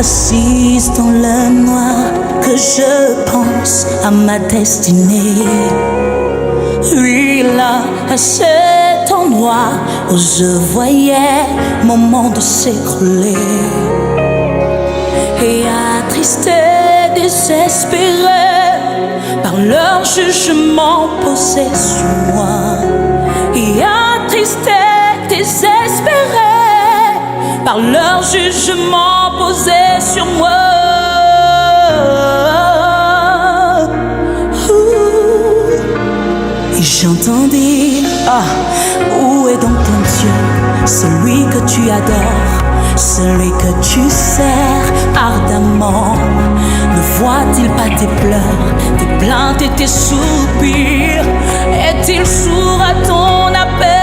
assise dans le noir, que je pense à ma destinée. Oui, là, à cet endroit où je voyais mon monde s'écrouler et attristé, désespéré par leur jugement posé sur moi, et attristé, désespéré par leur jugement posé sur moi. Et j'entendis, où est donc ton Dieu, celui que tu adores, celui que tu sers ardemment? Ne voit-il pas tes pleurs, tes plaintes et tes soupirs? Est-il sourd à ton appel?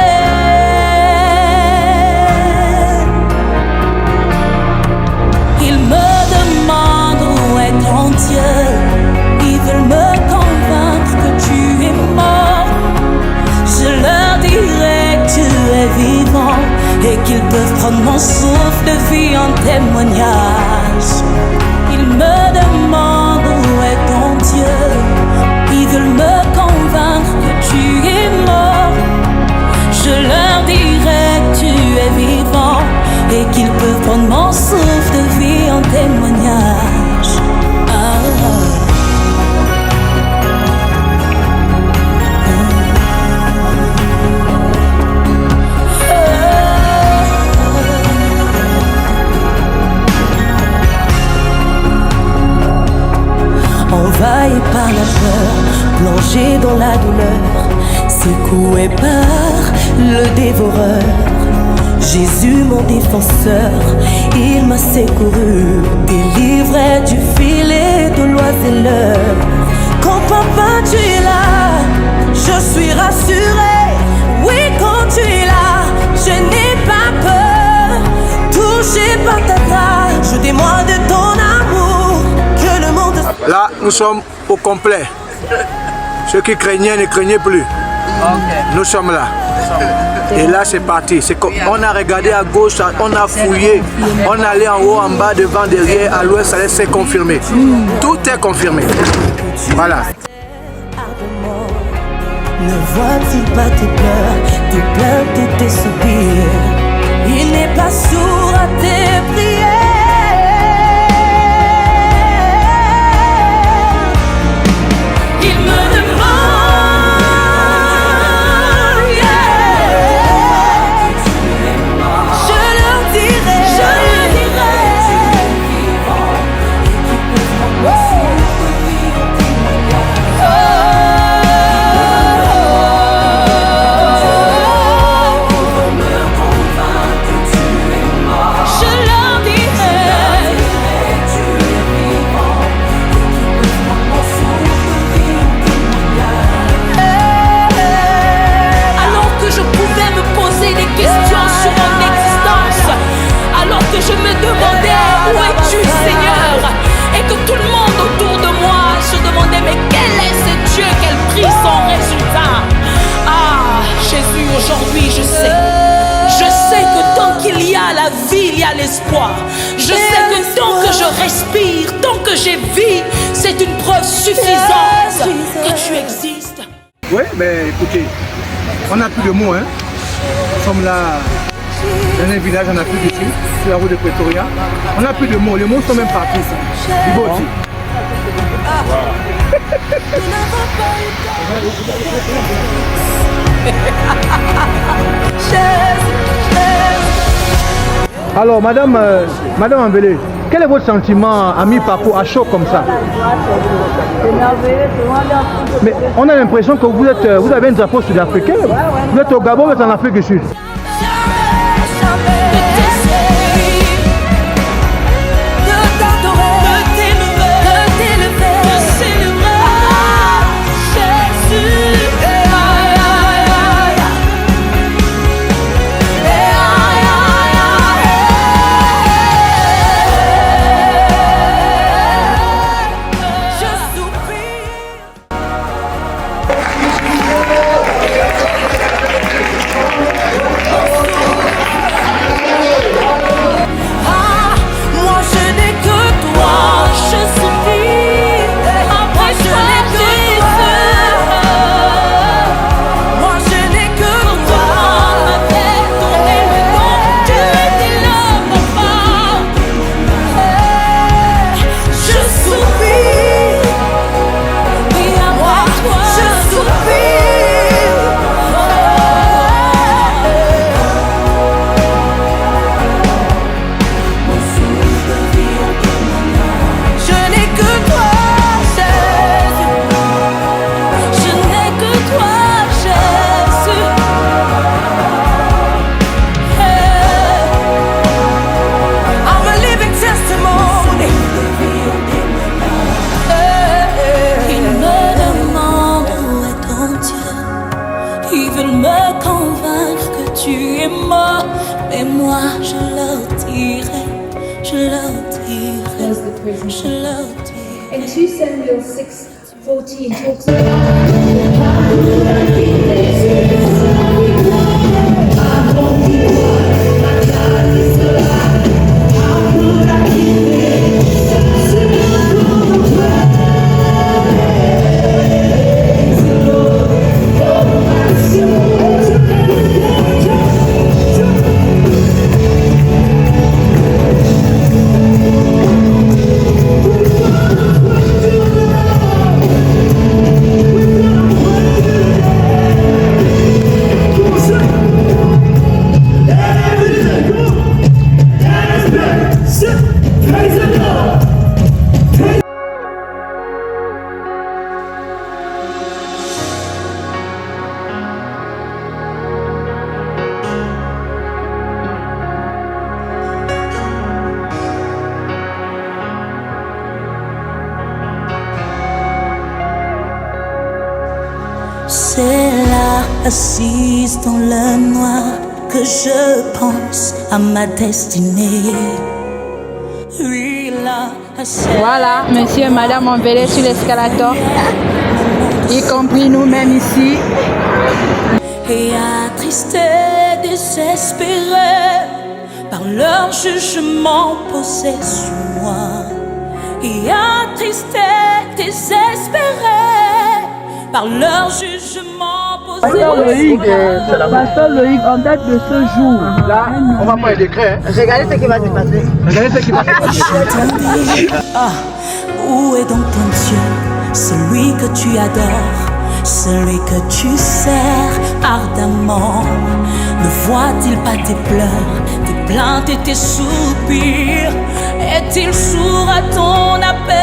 Ils me demandent où est ton Dieu. Ils veulent me convaincre que tu es mort. Je leur dirai que tu es vivant et qu'ils peuvent prendre mon souffle de vie en témoignage. Ils me demandent où est ton Dieu. Ils veulent me convaincre que tu es mort. Je leur dirai que tu es vivant et qu'ils peuvent prendre mon souffle de vie en témoignage. Envahi par la peur, plongé dans la douleur, secoué par le dévoreur. Jésus mon défenseur, il m'a secouru, délivré du filet de l'oiseleur. Quand papa tu es là, je suis rassuré. Oui, quand tu es là, je n'ai pas peur. Touché par ta grâce, je témoigne de ton amour. Que le monde... Là, nous sommes au complet. Ceux qui craignaient ne craignaient plus. Nous sommes là. Et là, c'est parti. On a regardé à gauche, on a fouillé. On est allé en haut, en bas, devant, derrière, à l'ouest, à l'est, c'est confirmé. Tout est confirmé. Voilà. Ne voit-il pas tes pleurs, tes plaintes et tes soupirs? Il n'est pas sourd à tes prières. Je me demandais où es-tu, Seigneur, et que tout le monde autour de moi se demandait mais quel est ce Dieu, quel prix son résultat. Ah Jésus, aujourd'hui je sais que tant qu'il y a la vie, il y a l'espoir. Je sais que tant que je respire, tant que j'ai vie, c'est une preuve suffisante que tu existes. Oui, mais écoutez, on n'a plus de mots, hein. Nous sommes là. Dans un village, on n'a plus d'ici, sur la route de Pretoria. On n'a plus de mots, les mots sont même partis. Du beau aussi. Alors, Madame Ambélé, quel est votre sentiment à mi-parcours, à chaud comme ça? Mais on a l'impression que vous avez un drapeau sud-africain. Vous êtes au Gabon, vous êtes en Afrique du Sud. the prison. Je leur dis. And 2 Samuel 6:14 talks about C'est là, assise dans le noir, que je pense à ma destinée. Oui, là, Voilà, monsieur et madame ont veillé sur l'escalator, y compris nous-mêmes ici. et attristé, désespéré par leur jugement posé sur moi. Et attristé, désespéré par leur jugement posé sur moi. Pasteur Loïc, en date de ce jour, Là, on va prendre un décret. regardez ce qui va se passer. Regardez ce qui va se passer. Ah, où est donc ton Dieu, celui que tu adores, celui que tu sers ardemment? Ne voit-il pas tes pleurs, tes plaintes et tes soupirs? Est-il sourd à ton appel?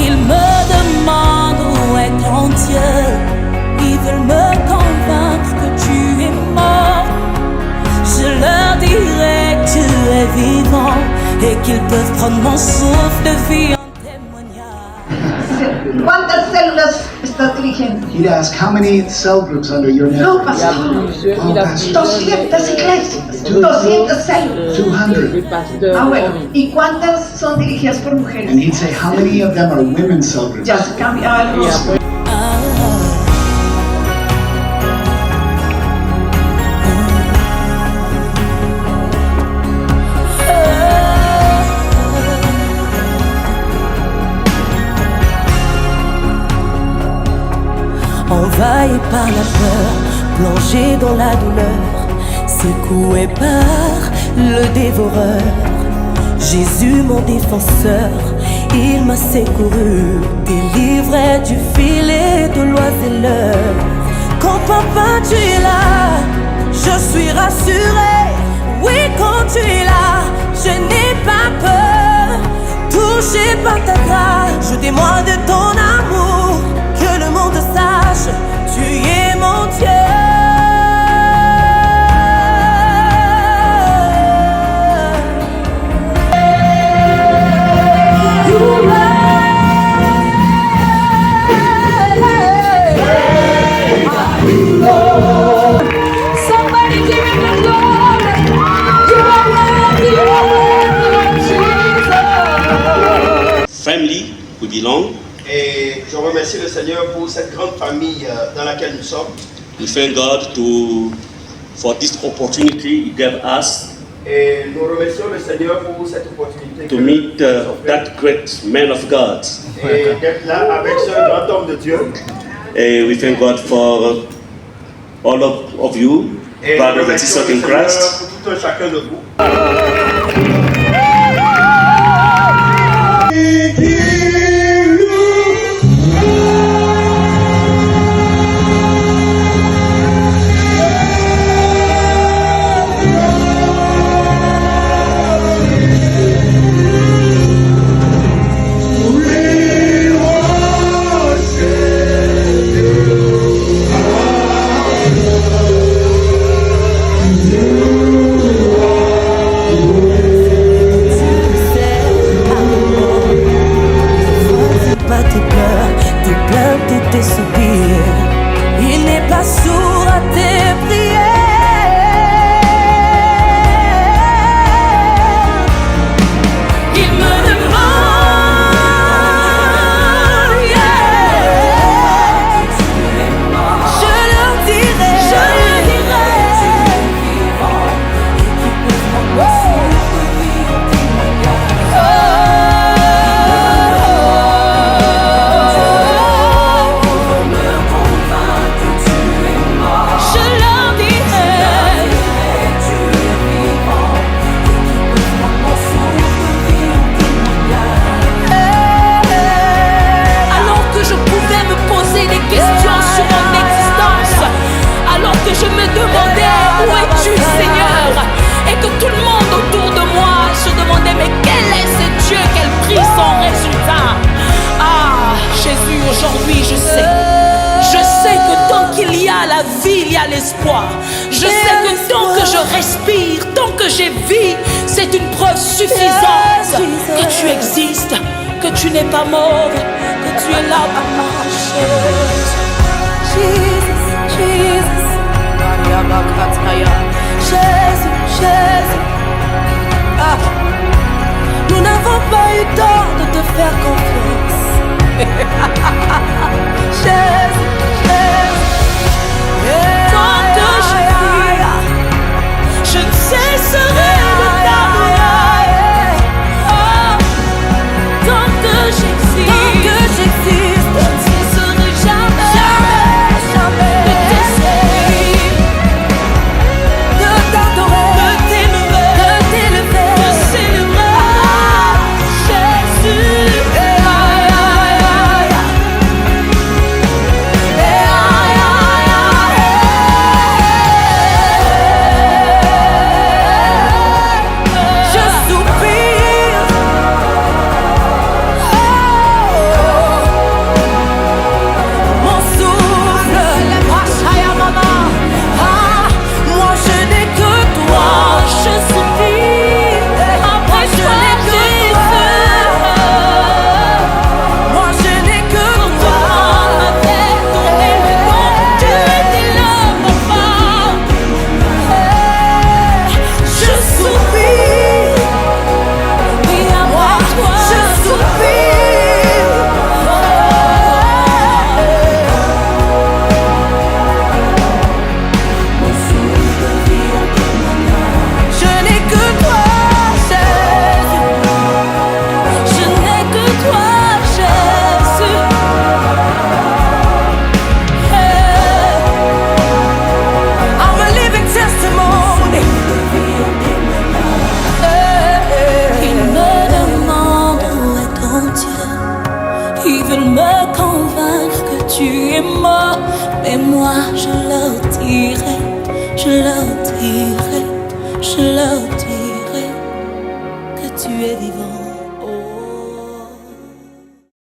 Ils me demandent où est ton Dieu. Ils veulent me convaincre que tu es mort. Je leur dirai que tu es vivant et qu'ils peuvent prendre mon souffle de vie en témoignage. ¿Cuántas células estás dirigiendo? He'd ask, how many cell groups under your No, network? pastor. Oh, pastor. 200 iglesias, 200 células. 200. Ah, bueno. ¿Y cuántas son dirigidas por mujeres? And he'd say, how many of them are women's cell groups? Ya se cambia algo. Envahi par la peur, plongé dans la douleur, secoué par le dévoreur. Jésus mon défenseur, il m'a secouru, délivré du filet de l'oiseleur. Quand papa tu es là, je suis rassuré. Oui, quand tu es là, je n'ai pas peur. Touché par ta grâce, je témoigne de ton amour. Que le monde sache, tu es mon Dieu. Somebody give him the glory. You are worthy, you are worthy, Jesus. Family, we belong. Et je remercie le Seigneur pour cette grande famille dans laquelle nous sommes. We thank God for this opportunity He gave us Et nous remercions le Seigneur pour cette opportunité to que meet nous offre. that great man of God. Et d'être là avec ce grand homme de Dieu. And we thank God for all of you, Et nous brothers and remercions sisters le in Seigneur Christ. pour tout un chacun de vous. espoir. Je sais que tant que je respire, tant que j'ai vie, c'est une preuve suffisante que tu existes, que tu n'es pas mort, que tu es là pour marcher. Jesus, Jesus, Jésus, Jésus. Ah. Nous n'avons pas eu tort de te faire confiance. Jésus, Jésus. Tant que je vis, je ne cesserai de t'adorer. Oh. Tant que j'existe, je ne cesserai jamais, jamais de t'essayer, de t'adorer, de t'aimer, de t'élever, de célébrer Jésus. Je soupire. Mon souffle, moi je n'ai que toi, je soupire. Après je n'ai que toi, moi je n'ai que toi. Avec ton élément, tu étais là, papa. Je soupire. Et après toi, je soupire. Je n'ai que toi, Jésus. Je n'ai que toi, Jésus. I'm a living testimony. Ils me demandent où est ton Dieu. Ils veulent me convaincre que tu es mort. Mais moi je leur dirai, je leur dirai, je leur dirai que tu es vivant.